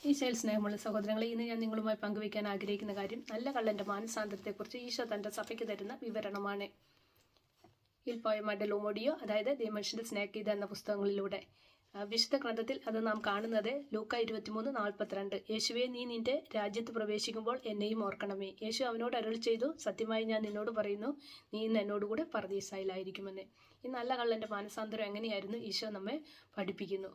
ഈശോയിൽ സ്നേഹമുള്ള സഹോദരങ്ങളെ, ഇന്ന് ഞാൻ നിങ്ങളുമായി പങ്കുവയ്ക്കാൻ ആഗ്രഹിക്കുന്ന കാര്യം നല്ല കള്ളൻ്റെ മാനസാന്തരത്തെക്കുറിച്ച് ഈശോ തൻ്റെ സഭയ്ക്ക് തരുന്ന വിവരണമാണ്. ഇൽ പോയമാ ഡെ ലോമോഡിയോ, അതായത് ദൈവ മനുഷ്യൻ്റെ സ്നേഹഗീത എന്ന പുസ്തകങ്ങളിലൂടെ. വിശുദ്ധ ഗ്രന്ഥത്തിൽ അത് നാം കാണുന്നത് ലൂക്ക 23:42. യേശുവെ, നീ നിന്റെ രാജ്യത്ത് പ്രവേശിക്കുമ്പോൾ എന്നെയും ഓർക്കണമേ. യേശു അവനോട് അരുളി ചെയ്തു, സത്യമായി ഞാൻ നിന്നോട് പറയുന്നു, നീ ഇന്ന് എന്നോടുകൂടെ പർദീസായിലായിരിക്കുമെന്ന്. ഈ നല്ല കള്ളൻ്റെ മാനസാന്തരം എങ്ങനെയായിരുന്നു ഈശോ നമ്മെ പഠിപ്പിക്കുന്നു.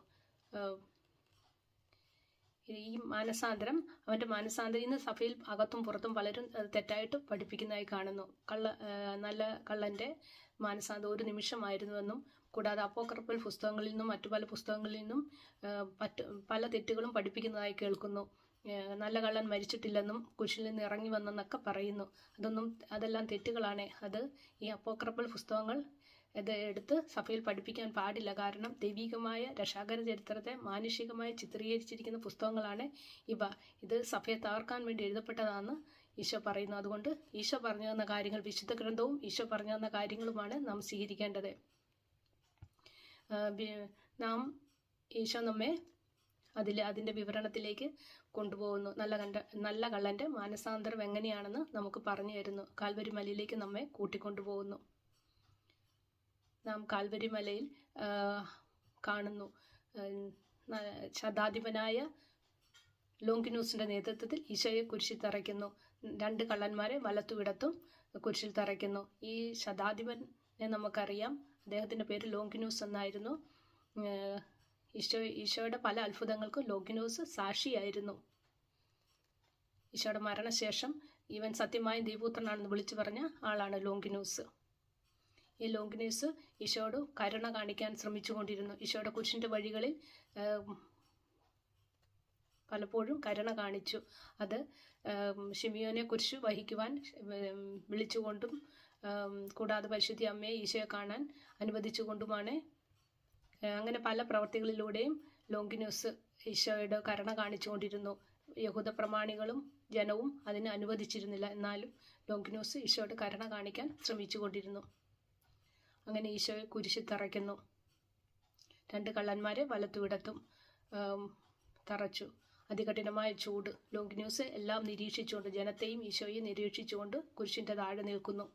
ഈ മാനസാന്തരം, അവൻ്റെ മാനസാന്തരം ഇന്ന് സഭയിൽ അകത്തും പുറത്തും പലരും തെറ്റായിട്ട് പഠിപ്പിക്കുന്നതായി കാണുന്നു. നല്ല കള്ളൻ്റെ മാനസാന്തരം ഒരു നിമിഷമായിരുന്നുവെന്നും, കൂടാതെ അപ്പോക്രിഫൽ പുസ്തകങ്ങളിൽ നിന്നും മറ്റു പല പുസ്തകങ്ങളിൽ നിന്നും പല തെറ്റുകളും പഠിപ്പിക്കുന്നതായി കേൾക്കുന്നു. നല്ല കള്ളൻ മരിച്ചിട്ടില്ലെന്നും കുരിശിൽ നിന്ന് ഇറങ്ങി വന്നെന്നൊക്കെ പറയുന്നു. അതെല്ലാം തെറ്റുകളാണ്. അത് ഈ അപ്പോക്രിഫൽ പുസ്തകങ്ങൾ ഇത് എടുത്ത് സഭയിൽ പഠിപ്പിക്കാൻ പാടില്ല. കാരണം ദൈവികമായ രക്ഷാകര ചരിത്രത്തെ മാനുഷികമായി ചിത്രീകരിച്ചിരിക്കുന്ന പുസ്തകങ്ങളാണ് ഇവ. ഇത് സഭയെ തകർക്കാൻ വേണ്ടി എഴുതപ്പെട്ടതാണെന്ന് ഈശോ പറയുന്നു. അതുകൊണ്ട് ഈശോ പറഞ്ഞു തന്ന കാര്യങ്ങൾ, വിശുദ്ധ ഗ്രന്ഥവും ഈശോ പറഞ്ഞു തന്ന കാര്യങ്ങളുമാണ് നാം സ്വീകരിക്കേണ്ടത്. ഈശോ നമ്മെ അതിൻ്റെ വിവരണത്തിലേക്ക് കൊണ്ടുപോകുന്നു. നല്ല കള്ളൻ്റെ മാനസാന്തരം എങ്ങനെയാണെന്ന് നമുക്ക് പറഞ്ഞു തരുന്നു. കാൽവരി മലയിലേക്ക് നമ്മെ കൂട്ടിക്കൊണ്ടുപോകുന്നു. നാം കാൽവരി മലയിൽ കാണുന്നു, ശതാധിപനായ ലോങ്കിനൂസിൻ്റെ നേതൃത്വത്തിൽ ഈശോയെ കുരിശിൽ തറയ്ക്കുന്നു. 2 കള്ളന്മാരെ വലത്തുവിടത്തും കുരിശിൽ തറയ്ക്കുന്നു. ഈ ശതാധിപനെ നമുക്കറിയാം, അദ്ദേഹത്തിൻ്റെ പേര് ലോങ്കിനൂസ് എന്നായിരുന്നു. ഈശോയുടെ പല അത്ഭുതങ്ങൾക്കും ലോങ്കിനൂസ് സാക്ഷിയായിരുന്നു. ഈശോയുടെ മരണശേഷം ഇവൻ സത്യമായും ദൈവപുത്രനാണെന്ന് വിളിച്ചു പറഞ്ഞ ആളാണ് ലോങ്കിനൂസ്. ഈ ലോങ്കിനൂസ് ഈശോയോട് കരുണ കാണിക്കാൻ ശ്രമിച്ചുകൊണ്ടിരുന്നു. ഈശോയുടെ കുരിശിൻ്റെ വഴികളിൽ പലപ്പോഴും കരുണ കാണിച്ചു. അത് ശിമിയോനെ കുരിശ് വഹിക്കുവാൻ വിളിച്ചുകൊണ്ടും, കൂടാതെ പരിശുദ്ധ അമ്മയെ ഈശോയെ കാണാൻ അനുവദിച്ചുകൊണ്ടുമാണ്. അങ്ങനെ പല പ്രവർത്തികളിലൂടെയും ലോങ്കിനൂസ് ഈശോയുടെ കരുണ കാണിച്ചുകൊണ്ടിരുന്നു. യഹൂദ പ്രമാണികളും ജനവും അതിന് അനുവദിച്ചിരുന്നില്ല. എന്നാലും ലോങ്കിനൂസ് ഈശോയുടെ കരുണ കാണിക്കാൻ ശ്രമിച്ചുകൊണ്ടിരുന്നു. അങ്ങനെ ഈശോയെ കുരിശിൽ തറയ്ക്കുന്നു. 2 കള്ളന്മാരെ വലത്തുവിടത്തും തറച്ചു. അതികഠിനമായ ചൂട്. ലോങ്കിനൂസ് എല്ലാം നിരീക്ഷിച്ചുകൊണ്ട്, ജനത്തെയും ഈശോയെ നിരീക്ഷിച്ചുകൊണ്ട് കുരിശിൻ്റെ താഴെ നിൽക്കുന്നു.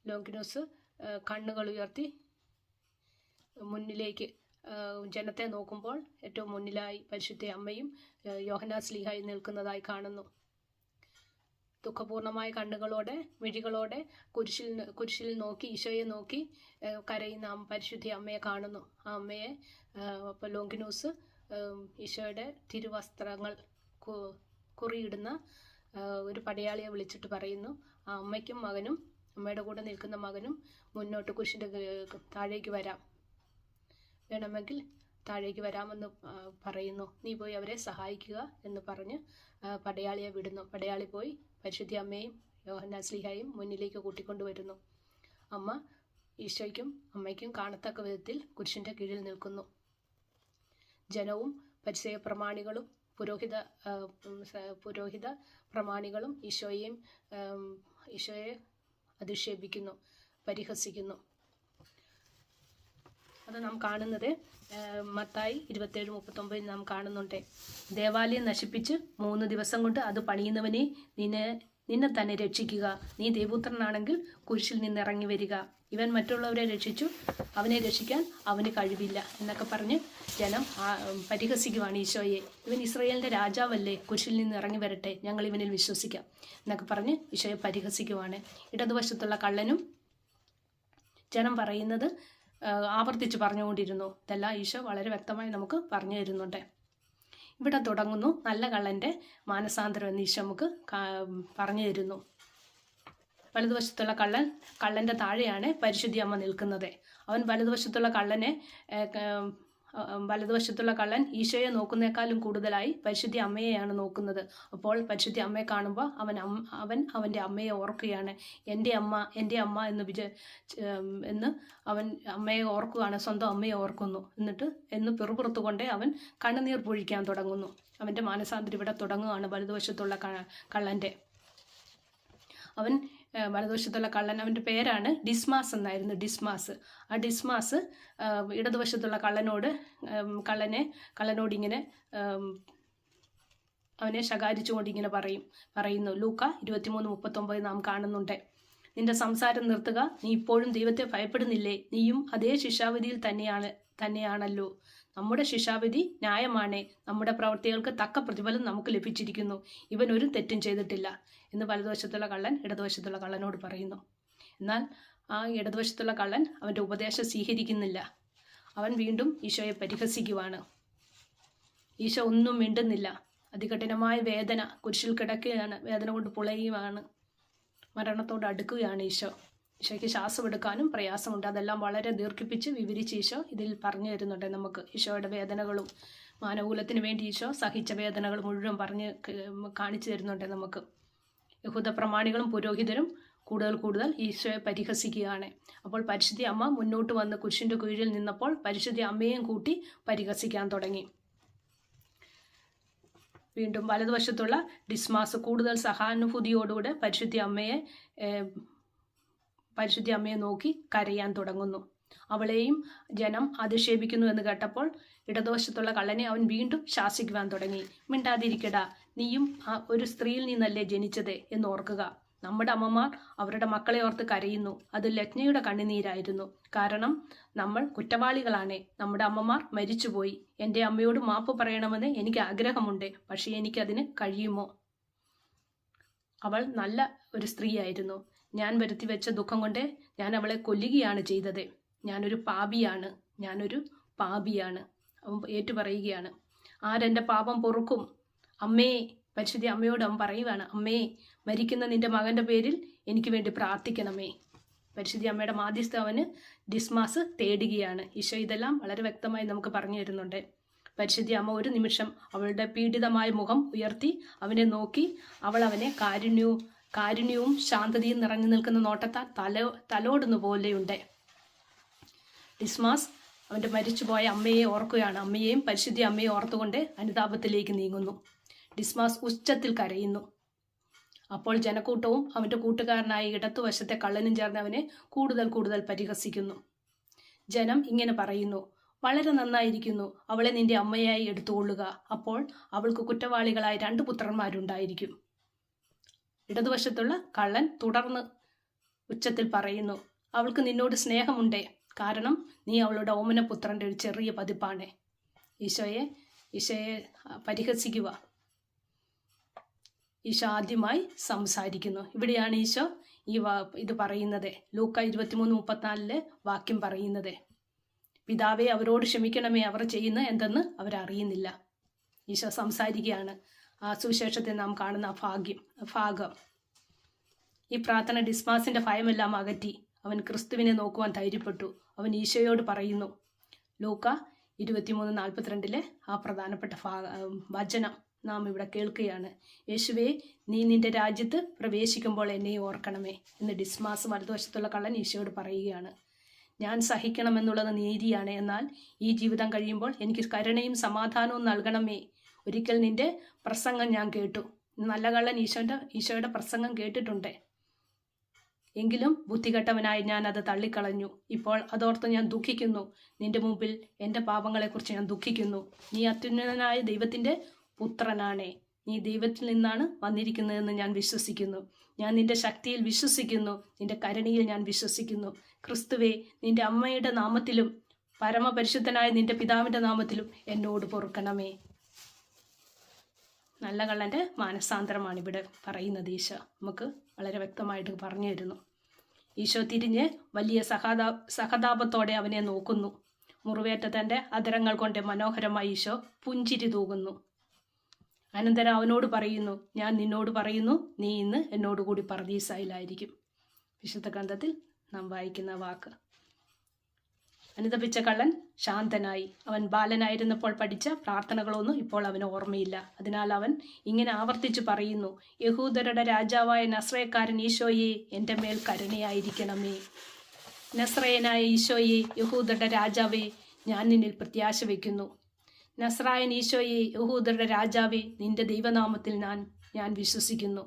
ലോങ്കിനൂസ് കണ്ണുകൾ ഉയർത്തി മുന്നിലേക്ക് ജനത്തെ നോക്കുമ്പോൾ ഏറ്റവും മുന്നിലായി പരിശുദ്ധ അമ്മയും യോഹന്നാൻ സ്ലീഹായും നിൽക്കുന്നതായി കാണുന്നു. ദുഃഖപൂർണമായ കണ്ണുകളോടെ, മിഴികളോടെ കുരിശിൽ നോക്കി, ഈശോയെ നോക്കി കരയുന്ന പരിശുദ്ധ അമ്മയെ കാണുന്നു. ആ അമ്മയെ ഇപ്പോൾ ലോങ്കിനൂസ് ഈശോയുടെ തിരുവസ്ത്രങ്ങൾ കുറിയിടുന്ന ഒരു പടയാളിയെ വിളിച്ചിട്ട് പറയുന്നു, ആ അമ്മയ്ക്കും മകനും, അമ്മയുടെ കൂടെ നിൽക്കുന്ന മകനും മുന്നോട്ട് കുരിശിൻ്റെ താഴേക്ക് വരാം, വേണമെങ്കിൽ താഴേക്ക് വരാമെന്ന് പറയുന്നു. നീ പോയി അവരെ സഹായിക്കുക എന്ന് പറഞ്ഞ് പടയാളിയെ വിടുന്നു. പടയാളി പോയി പരിശുദ്ധ അമ്മയും യോഹന്നാൻ സ്ലീഹായും മുന്നിലേക്ക് കൂട്ടിക്കൊണ്ടുവരുന്നു. അമ്മ ഈശോയ്ക്കും അമ്മയ്ക്കും കാണത്തക്ക വിധത്തിൽ കുരിശിൻ്റെ കീഴിൽ നിൽക്കുന്നു. ജനവും പരിസയ പ്രമാണികളും പുരോഹിത പ്രമാണികളും ഈശോയെ അധിക്ഷേപിക്കുന്നു, പരിഹസിക്കുന്നു. അത് നാം കാണുന്നത് മത്തായി 27:39 നാം കാണുന്നുണ്ട്. ദേവാലയം നശിപ്പിച്ച് 3 ദിവസം കൊണ്ട് അത് പണിയുന്നവനെ നിന്നെ തന്നെ രക്ഷിക്കുക. നീ ദൈവപുത്രനാണെങ്കിൽ കുരിശിൽ നിന്നിറങ്ങി വരിക. ഇവൻ മറ്റുള്ളവരെ രക്ഷിച്ചു, അവനെ രക്ഷിക്കാൻ അവന് കഴിവില്ല എന്നൊക്കെ പറഞ്ഞ് ജനം പരിഹസിക്കുവാണ് ഈശോയെ. ഇവൻ ഇസ്രായേലിൻ്റെ രാജാവല്ലേ, കുരിശിൽ നിന്ന് ഇറങ്ങി വരട്ടെ, ഞങ്ങൾ ഇവനിൽ വിശ്വസിക്കാം എന്നൊക്കെ പറഞ്ഞ് ഈശോയെ പരിഹസിക്കുവാണ്. ഇടതുവശത്തുള്ള കള്ളനും ജനം പറയുന്നത് ആവർത്തിച്ച് പറഞ്ഞുകൊണ്ടിരുന്നു. ഇതെല്ലാം ഈശോ വളരെ വ്യക്തമായി നമുക്ക് പറഞ്ഞു തരുന്നുണ്ട്. ഇവിടെ തുടങ്ങുന്നു നല്ല കള്ളൻ്റെ മാനസാന്തരം എന്ന് ഈശോ നമുക്ക് പറഞ്ഞു തരുന്നു. വലതുവശത്തുള്ള കള്ളൻ്റെ താഴെയാണ് പരിശുദ്ധ അമ്മ നിൽക്കുന്നത്. അവൻ വലതുവശത്തുള്ള കള്ളൻ ഈശോയെ നോക്കുന്നേക്കാളും കൂടുതലായി പരിശുദ്ധ അമ്മയെയാണ് നോക്കുന്നത്. അപ്പോൾ പരിശുദ്ധ അമ്മയെ കാണുമ്പോൾ അവൻ അവൻ്റെ അമ്മയെ ഓർക്കുകയാണ്. എൻ്റെ അമ്മ എന്ന് അവൻ അമ്മയെ ഓർക്കുകയാണ്, സ്വന്തം അമ്മയെ ഓർക്കുന്നു. എന്ന് പിറുപിറുത്തുകൊണ്ട് അവൻ കണ്ണുനീർ പൊഴിക്കാൻ തുടങ്ങുന്നു. അവൻ്റെ മാനസാന്തരം ഇവിടെ തുടങ്ങുകയാണ്. വലതുവശത്തുള്ള കള്ളൻ്റെ അവൻ വലതുവശത്തുള്ള കള്ളൻ, അവൻ്റെ പേരാണ് ഡിസ്മാസ് എന്നായിരുന്നു. ആ ഡിസ്മാസ് ഇടതുവശത്തുള്ള കള്ളനോട് ഇങ്ങനെ അവനെ ശകാരിച്ചുകൊണ്ട് ഇങ്ങനെ പറയുന്നു. ലൂക്ക 23:39 നാം കാണുന്നുണ്ട്. നിന്റെ സംസാരം നിർത്തുക, നീ ഇപ്പോഴും ദൈവത്തെ ഭയപ്പെടുന്നില്ലേ? നീയും അതേ ശിക്ഷാവിധിയിൽ തന്നെയാണല്ലോ. നമ്മുടെ ശിക്ഷാവിധി ന്യായമാണ്. നമ്മുടെ പ്രവൃത്തികൾക്ക് തക്ക പ്രതിഫലം നമുക്ക് ലഭിച്ചിരിക്കുന്നു. ഇവൻ ഒരു തെറ്റും ചെയ്തിട്ടില്ല എന്ന് വലതുവശത്തുള്ള കള്ളൻ ഇടതുവശത്തുള്ള കള്ളനോട് പറയുന്നു. എന്നാൽ ആ ഇടതുവശത്തുള്ള കള്ളൻ അവൻ്റെ ഉപദേശം സ്വീകരിക്കുന്നില്ല. അവൻ വീണ്ടും ഈശോയെ പരിഹസിക്കുവാണ്. ഈശോ ഒന്നും മിണ്ടുന്നില്ല. അതികഠിനമായ വേദന, കുരിശിൽ കിടക്കുകയാണ്, വേദന കൊണ്ട് പുളയുകയാണ്, മരണത്തോട് അടുക്കുകയാണ് ഈശോയ്ക്ക് ശ്വാസമെടുക്കാനും പ്രയാസമുണ്ട്. അതെല്ലാം വളരെ ദീർഘിപ്പിച്ച് വിവരിച്ച് ഈശോ ഇതിൽ പറഞ്ഞു തരുന്നുണ്ട് നമുക്ക്. ഈശോയുടെ വേദനകളും മാനവകുലത്തിന് വേണ്ടി ഈശോ സഹിച്ച വേദനകൾ മുഴുവൻ പറഞ്ഞ് കാണിച്ചു തരുന്നുണ്ട് നമുക്ക്. യഹൂദ പ്രമാണികളും പുരോഹിതരും കൂടുതൽ ഈശോയെ പരിഹസിക്കുകയാണ്. അപ്പോൾ പരിശുദ്ധ അമ്മ മുന്നോട്ട് വന്ന് കുരിശിൻ്റെ കീഴിൽ നിന്നപ്പോൾ പരിശുദ്ധ അമ്മയെയും കൂട്ടി പരിഹസിക്കാൻ തുടങ്ങി. വീണ്ടും വലതുവശത്തുള്ള ഡിസ്മാസ് കൂടുതൽ സഹാനുഭൂതിയോടുകൂടെ പരിശുദ്ധ അമ്മയെ നോക്കി കരയാൻ തുടങ്ങുന്നു. അവളെയും ജനം അധിക്ഷേപിക്കുന്നു എന്ന് കേട്ടപ്പോൾ ഇടതുവശത്തുള്ള കള്ളനെ അവൻ വീണ്ടും ശാസിക്കുവാൻ തുടങ്ങി. മിണ്ടാതിരിക്കടാ, നീയും ഒരു സ്ത്രീയിൽ നിന്നല്ലേ ജനിച്ചത് എന്ന് ഓർക്കുക. നമ്മുടെ അമ്മമാർ അവരുടെ മക്കളെ ഓർത്ത് കരയുന്നു. അത് ലജ്ഞയുടെ കണ്ണുനീരായിരുന്നു. കാരണം നമ്മൾ കുറ്റവാളികളാണ്. നമ്മുടെ അമ്മമാർ മരിച്ചുപോയി. എൻ്റെ അമ്മയോട് മാപ്പ് പറയണമെന്ന് എനിക്ക് ആഗ്രഹമുണ്ട്. പക്ഷേ എനിക്കതിന് കഴിയുമോ? അവൾ നല്ല ഒരു സ്ത്രീയായിരുന്നു. ഞാൻ വരുത്തി വെച്ച ദുഃഖം കൊണ്ട് ഞാൻ അവളെ കൊല്ലുകയാണ് ചെയ്തത്. ഞാനൊരു പാപിയാണ്. അവൻ ഏറ്റുപറയുകയാണ്. ആരെൻ്റെ പാപം പൊറുക്കും? അമ്മേ, പരിശുദ്ധ അമ്മയോട് അവൻ പറയുവാണ്, അമ്മേ, മരിക്കുന്ന നിന്റെ മകൻ്റെ പേരിൽ എനിക്ക് വേണ്ടി പ്രാർത്ഥിക്കണമേ. പരിശുദ്ധ അമ്മയുടെ മാധ്യസ്ഥ അവന് ഡിസ്മാസ് തേടുകയാണ്. ഈശോ ഇതെല്ലാം വളരെ വ്യക്തമായി നമുക്ക് പറഞ്ഞു തരുന്നുണ്ട്. പരിശുദ്ധ അമ്മ ഒരു നിമിഷം അവളുടെ പീഡിതമായ മുഖം ഉയർത്തി അവനെ നോക്കി. അവൾ അവനെ കാരുണ്യവും ശാന്തതയും നിറഞ്ഞു നിൽക്കുന്ന നോട്ടത്താൽ തലോടുന്ന പോലെയുണ്ട്. ഡിസ്മാസ് അവൻ്റെ മരിച്ചുപോയ അമ്മയെ ഓർക്കുകയാണ്. അമ്മയെയും പരിശുദ്ധ അമ്മയെ ഓർത്തുകൊണ്ട് അനുതാപത്തിലേക്ക് നീങ്ങുന്നു. ഡിസ്മാസ് ഉച്ചത്തിൽ കരയുന്നു. അപ്പോൾ ജനക്കൂട്ടവും അവൻ്റെ കൂട്ടുകാരനായ ഇടത്തുവശത്തെ കള്ളനും ചേർന്ന് അവനെ കൂടുതൽ പരിഹസിക്കുന്നു. ജനം ഇങ്ങനെ പറയുന്നു, വളരെ നന്നായിരിക്കുന്നു, അവളെ നിന്റെ അമ്മയായി എടുത്തുകൊള്ളുക. അപ്പോൾ അവൾക്ക് കുറ്റവാളികളായ 2 പുത്രന്മാരുണ്ടായിരിക്കും. ഇടതുവശത്തുള്ള കള്ളൻ തുടർന്ന് ഉച്ചത്തിൽ പറയുന്നു, അവൾക്ക് നിന്നോട് സ്നേഹമുണ്ടേ, കാരണം നീ അവളുടെ ഓമനപുത്രൻ്റെ ഒരു ചെറിയ പതിപ്പാണ്. ഈശോയെ പരിഹസിക്കുക. ഈശോ ആദ്യമായി സംസാരിക്കുന്നു. ഇവിടെയാണ് ഈശോ ഇത് പറയുന്നത്. ലൂക്ക 23:34 വാക്യം പറയുന്നത്, പിതാവേ, അവരോട് ക്ഷമിക്കണമേ, അവർ ചെയ്യുന്ന എന്തെന്ന് അവരറിയുന്നില്ല. ഈശോ സംസാരിക്കുകയാണ്. ആ സുവിശേഷത്തെ നാം കാണുന്ന ഭാഗം. ഈ പ്രാർത്ഥന ഡിസ്മാസിന്റെ ഭയമെല്ലാം അകറ്റി. അവൻ ക്രിസ്തുവിനെ നോക്കുവാൻ ധൈര്യപ്പെട്ടു. അവൻ ഈശോയോട് പറയുന്നു. ലൂക്ക 23:42 ആ പ്രധാനപ്പെട്ട വചനം നാം ഇവിടെ കേൾക്കുകയാണ്. യേശുവേ, നീ നിന്റെ രാജ്യത്ത് പ്രവേശിക്കുമ്പോൾ എന്നെ ഓർക്കണമേ എന്ന് ഡിസ്മാസ് വലതുവശത്തുള്ള കള്ളൻ ഈശോയോട് പറയുകയാണ്. ഞാൻ സഹിക്കണമെന്നുള്ളത് നീതിയാണ്, എന്നാൽ ഈ ജീവിതം കഴിയുമ്പോൾ എനിക്ക് കരുണയും സമാധാനവും നൽകണമേ. ഒരിക്കൽ നിന്റെ പ്രസംഗം ഞാൻ കേട്ടു. നല്ല കള്ളൻ ഈശോയുടെ പ്രസംഗം കേട്ടിട്ടുണ്ട്. എങ്കിലും ബുദ്ധികെട്ടവനായി ഞാൻ അത് തള്ളിക്കളഞ്ഞു. ഇപ്പോൾ അതോർത്ത് ഞാൻ ദുഃഖിക്കുന്നു. നിന്റെ മുമ്പിൽ എൻ്റെ പാപങ്ങളെക്കുറിച്ച് ഞാൻ ദുഃഖിക്കുന്നു. നീ അത്യുന്നതനായ ദൈവത്തിൻ്റെ പുത്രനാണേ. നീ ദൈവത്തിൽ നിന്നാണ് വന്നിരിക്കുന്നതെന്ന് ഞാൻ വിശ്വസിക്കുന്നു. ഞാൻ നിന്റെ ശക്തിയിൽ വിശ്വസിക്കുന്നു. നിന്റെ കരുണയിൽ ഞാൻ വിശ്വസിക്കുന്നു. ക്രിസ്തുവേ, നിന്റെ അമ്മയുടെ നാമത്തിലും പരമപരിശുദ്ധനായ നിന്റെ പിതാവിൻ്റെ നാമത്തിലും എന്നോട് പൊറുക്കണമേ. നല്ല കള്ളൻ്റെ മാനസാന്തരമാണ് ഇവിടെ പറയുന്നത്. ഈശോ നമുക്ക് വളരെ വ്യക്തമായിട്ട് പറഞ്ഞു തരുന്നു. ഈശോ തിരിഞ്ഞ് വലിയ സഹതാപത്തോടെ അവനെ നോക്കുന്നു. മുറിവേറ്റ തൻ്റെ അധരങ്ങൾ കൊണ്ട് മനോഹരമായി ഈശോ പുഞ്ചിരി തൂകുന്നു. അനന്തരം അവനോട് പറയുന്നു, ഞാൻ നിന്നോട് പറയുന്നു, നീ ഇന്ന് എന്നോടുകൂടി പർദീസായിലായിരിക്കും. വിശുദ്ധ ഗ്രന്ഥത്തിൽ നാം വായിക്കുന്ന വാക്ക്. അനുതപിച്ച കള്ളൻ ശാന്തനായി. അവൻ ബാലനായിരുന്നപ്പോൾ പഠിച്ച പ്രാർത്ഥനകളൊന്നും ഇപ്പോൾ അവന് ഓർമ്മയില്ല. അതിനാൽ അവൻ ഇങ്ങനെ ആവർത്തിച്ചു പറയുന്നു, യഹൂദരുടെ രാജാവായ നസ്രയക്കാരൻ ഈശോയെ, എൻ്റെ മേൽ കരുണയായിരിക്കണമേ. നസ്രയനായ ഈശോയെ, യഹൂദരുടെ രാജാവേ, ഞാൻ നിന്നിൽ പ്രത്യാശ വയ്ക്കുന്നു. നസ്രായൻ ഈശോയെ, യഹൂദരുടെ രാജാവേ, നിന്റെ ദൈവനാമത്തിൽ ഞാൻ വിശ്വസിക്കുന്നു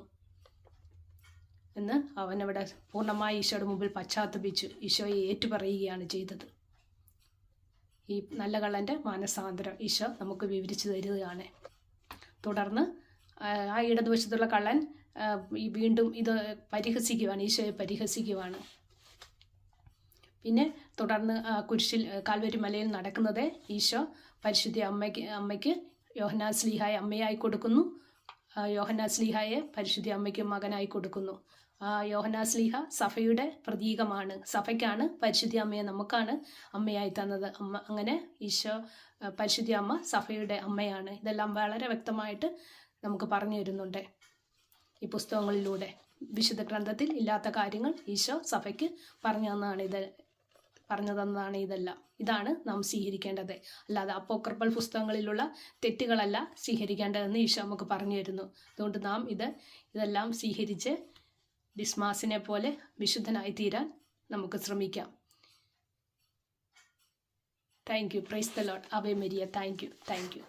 എന്ന് അവനവിടെ പൂർണ്ണമായി ഈശോയുടെ മുമ്പിൽ പശ്ചാത്തപിച്ചു ഈശോയെ ഏറ്റുപറയുകയാണ് ചെയ്തത്. ഈ നല്ല കള്ളൻ്റെ മാനസാന്തരം ഈശോ നമുക്ക് വിവരിച്ചു തരികയാണ്. തുടർന്ന് ആ ഇടതുവശത്തുള്ള കള്ളൻ വീണ്ടും ഇത് പരിഹസിക്കുവാണ്, ഈശോയെ പരിഹസിക്കുവാണ്. പിന്നെ തുടർന്ന് കുരിശിൽ കാൽവരി മലയിൽ നടക്കുന്നത് ഈശോ പരിശുദ്ധ അമ്മയ്ക്ക് യോഹന്നാൻ സ്ലീഹായെ അമ്മയായി കൊടുക്കുന്നു. യോഹന്നാൻ സ്ലീഹായെ പരിശുദ്ധ അമ്മയ്ക്ക് മകനായി കൊടുക്കുന്നു. യോഹന്നാൻ സ്ലീഹ സഭയുടെ പ്രതീകമാണ്. സഭയ്ക്കാണ് പരിശുദ്ധ അമ്മയെ നമുക്കാണ് അമ്മയായി തന്നത്. അങ്ങനെ ഈശോ പരിശുദ്ധ അമ്മ സഭയുടെ അമ്മയാണ്. ഇതെല്ലാം വളരെ വ്യക്തമായിട്ട് നമുക്ക് പറഞ്ഞു തരുന്നുണ്ട് ഈ പുസ്തകങ്ങളിലൂടെ. വിശുദ്ധ ഗ്രന്ഥത്തിൽ ഇല്ലാത്ത കാര്യങ്ങൾ ഈശോ സഭയ്ക്ക് പറഞ്ഞു തന്നതാണ് ഇതെല്ലാം. ഇതാണ് നാം സ്വീകരിക്കേണ്ടത്. അല്ലാതെ അപ്പോക്രിഫൽ പുസ്തകങ്ങളിലുള്ള തെറ്റുകളല്ല സ്വീകരിക്കേണ്ടതെന്ന് ഈശോ നമുക്ക് പറഞ്ഞു തരുന്നു. അതുകൊണ്ട് നാം ഇതെല്ലാം സ്വീകരിച്ച് ഡിസ്മാസിനെ പോലെ വിശുദ്ധനായി തീരാൻ നമുക്ക് ശ്രമിക്കാം. Thank you. Praise the Lord. Ave Maria. Thank you.